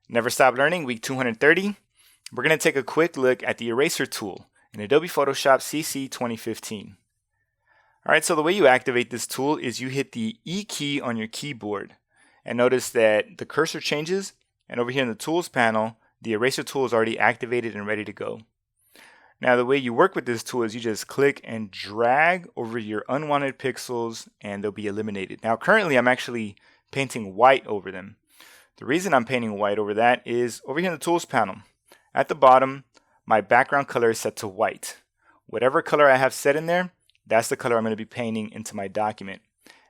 Never Stop Learning, week 230. We're going to take a quick look at the eraser tool in Adobe Photoshop CC 2015. Alright, so the way you activate this tool is you hit the E key on your keyboard. And notice that the cursor changes, and over here in the Tools panel, the eraser tool is already activated and ready to go. Now the way you work with this tool is you just click and drag over your unwanted pixels and they'll be eliminated. Now currently I'm actually painting white over them. The reason I'm painting white over that is over here in the Tools panel. At the bottom, my background color is set to white. Whatever color I have set in there, that's the color I'm going to be painting into my document.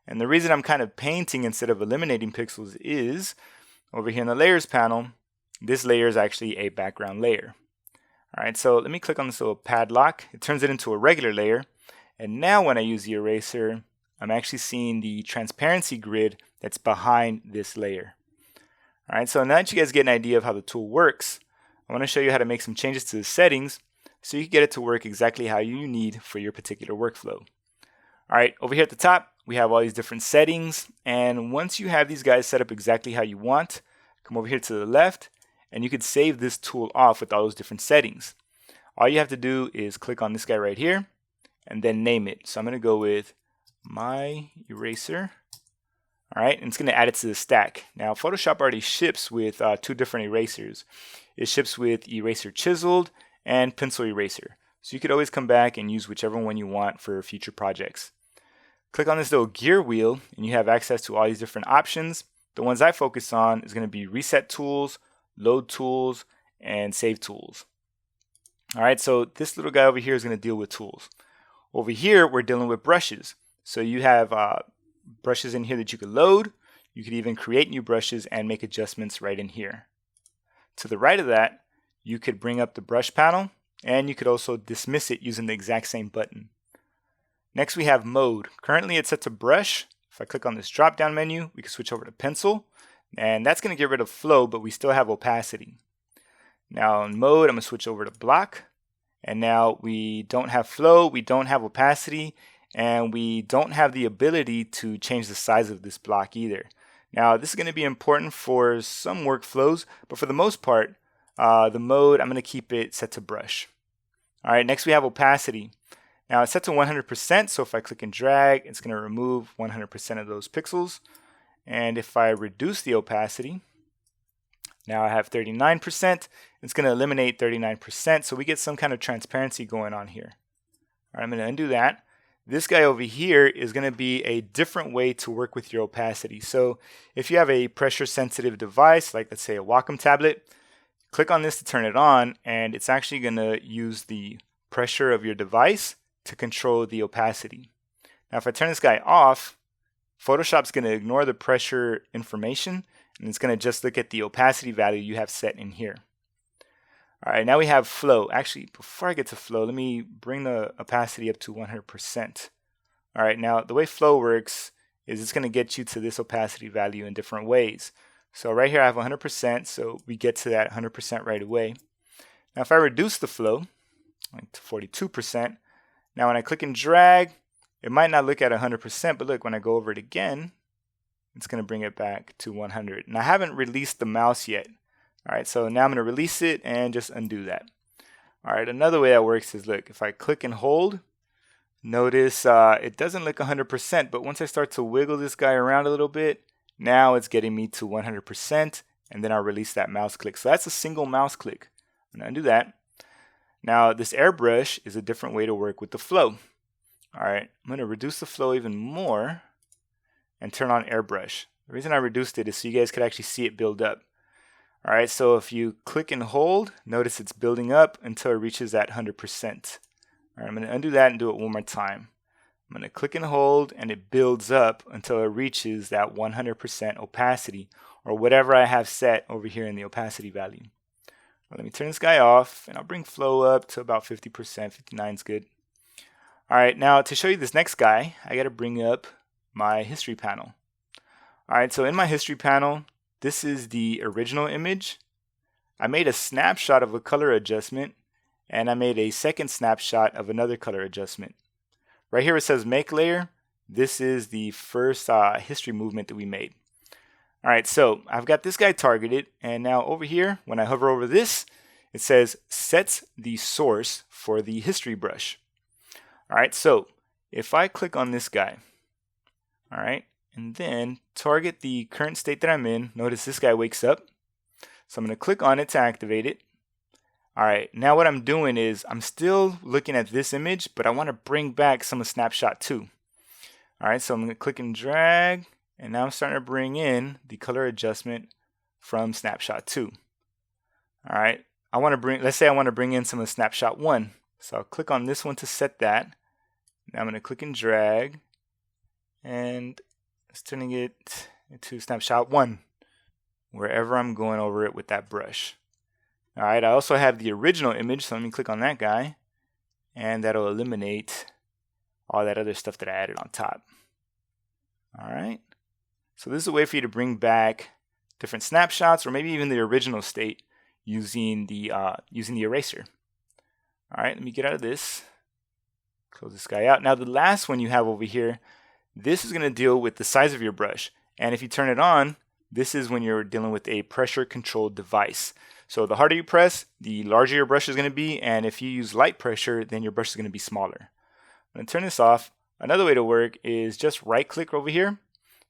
And the reason I'm kind of painting instead of eliminating pixels is over here in the Layers panel, this layer is actually a background layer. Alright, so let me click on this little padlock. It turns it into a regular layer. And now when I use the eraser, I'm actually seeing the transparency grid that's behind this layer. Alright, so now that you guys get an idea of how the tool works, I want to show you how to make some changes to the settings so you can get it to work exactly how you need for your particular workflow. Alright, over here at the top, we have all these different settings, and once you have these guys set up exactly how you want, come over here to the left, and you could save this tool off with all those different settings. All you have to do is click on this guy right here, and then name it. So I'm going to go with My Eraser. Alright, and it's going to add it to the stack. Now Photoshop already ships with two different erasers. It ships with Eraser Chiseled and Pencil Eraser. So you could always come back and use whichever one you want for future projects. Click on this little gear wheel and you have access to all these different options. The ones I focus on is going to be Reset Tools, Load Tools, and Save Tools. Alright, so this little guy over here is going to deal with tools. Over here we're dealing with brushes. So you have brushes in here that you could load. You could even create new brushes and make adjustments right in here. To the right of that, you could bring up the brush panel and you could also dismiss it using the exact same button. Next we have mode. Currently it's set to brush. If I click on this drop down menu, we can switch over to pencil, and that's going to get rid of flow, but we still have opacity. Now in mode, I'm going to switch over to block, and now we don't have flow, we don't have opacity, and we don't have the ability to change the size of this block either. Now this is going to be important for some workflows, but for the most part, the mode, I'm going to keep it set to brush. Alright, next we have opacity. Now it's set to 100%, so if I click and drag, it's going to remove 100% of those pixels. And if I reduce the opacity, now I have 39%, it's going to eliminate 39%, so we get some kind of transparency going on here. Alright, I'm going to undo that. This guy over here is going to be a different way to work with your opacity. So if you have a pressure sensitive device, like let's say a Wacom tablet, click on this to turn it on, and it's actually going to use the pressure of your device to control the opacity. Now if I turn this guy off, Photoshop's going to ignore the pressure information and it's going to just look at the opacity value you have set in here. Alright, now we have flow. Actually, before I get to flow, let me bring the opacity up to 100%. Alright, now the way flow works is it's going to get you to this opacity value in different ways. So right here I have 100%, so we get to that 100% right away. Now if I reduce the flow, like to 42%, now when I click and drag, it might not look at 100%, but look, when I go over it again, it's going to bring it back to 100. And I haven't released the mouse yet. Alright, so now I'm going to release it and just undo that. Alright, another way that works is, look, if I click and hold, notice it doesn't look 100%, but once I start to wiggle this guy around a little bit, now it's getting me to 100%, and then I'll release that mouse click. So that's a single mouse click. I'm going to undo that. Now this airbrush is a different way to work with the flow. Alright, I'm going to reduce the flow even more and turn on airbrush. The reason I reduced it is so you guys could actually see it build up. Alright, so if you click and hold, notice it's building up until it reaches that 100%. Alright, I'm going to undo that and do it one more time. I'm going to click and hold and it builds up until it reaches that 100% opacity or whatever I have set over here in the opacity value. Let me turn this guy off and I'll bring flow up to about 50%. 59 is good. Alright, now to show you this next guy, I got to bring up my history panel. Alright, so in my history panel, this is the original image. I made a snapshot of a color adjustment and I made a second snapshot of another color adjustment. Right here it says make layer. This is the first history movement that we made. All right, so I've got this guy targeted, and now over here, when I hover over this, it says sets the source for the history brush. All right, so if I click on this guy, all right, and then target the current state that I'm in, notice this guy wakes up. So I'm going to click on it to activate it. All right, now what I'm doing is I'm still looking at this image, but I want to bring back some of Snapshot 2. All right, so I'm going to click and drag, and now I'm starting to bring in the color adjustment from Snapshot 2. All right, let's say I want to bring in some of Snapshot 1. So I'll click on this one to set that. Now I'm going to click and drag, and it's turning it into Snapshot 1, wherever I'm going over it with that brush. All right, I also have the original image, so let me click on that guy, and that'll eliminate all that other stuff that I added on top. All right, so this is a way for you to bring back different snapshots, or maybe even the original state using the eraser. All right, let me get out of this. Close this guy out. Now the last one you have over here, this is going to deal with the size of your brush, and if you turn it on, this is when you're dealing with a pressure controlled device. So the harder you press, the larger your brush is going to be, and if you use light pressure, then your brush is going to be smaller. I'm going to turn this off. Another way to work is just right click over here.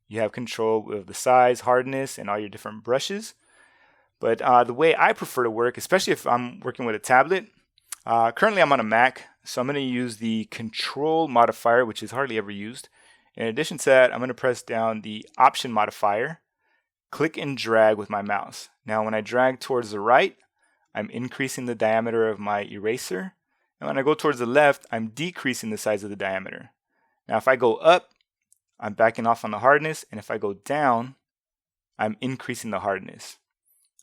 You have control of the size, hardness, and all your different brushes. But the way I prefer to work, especially if I'm working with a tablet, currently I'm on a Mac, so I'm going to use the control modifier, which is hardly ever used. In addition to that, I'm going to press down the option modifier, click and drag with my mouse. Now when I drag towards the right, I'm increasing the diameter of my eraser. And when I go towards the left, I'm decreasing the size of the diameter. Now if I go up, I'm backing off on the hardness, and if I go down, I'm increasing the hardness.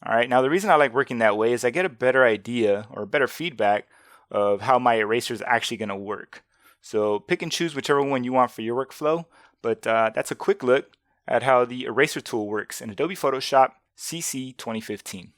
All right, now the reason I like working that way is I get a better idea or better feedback of how my eraser is actually going to work. So pick and choose whichever one you want for your workflow, but that's a quick look at how the eraser tool works in Adobe Photoshop CC 2015.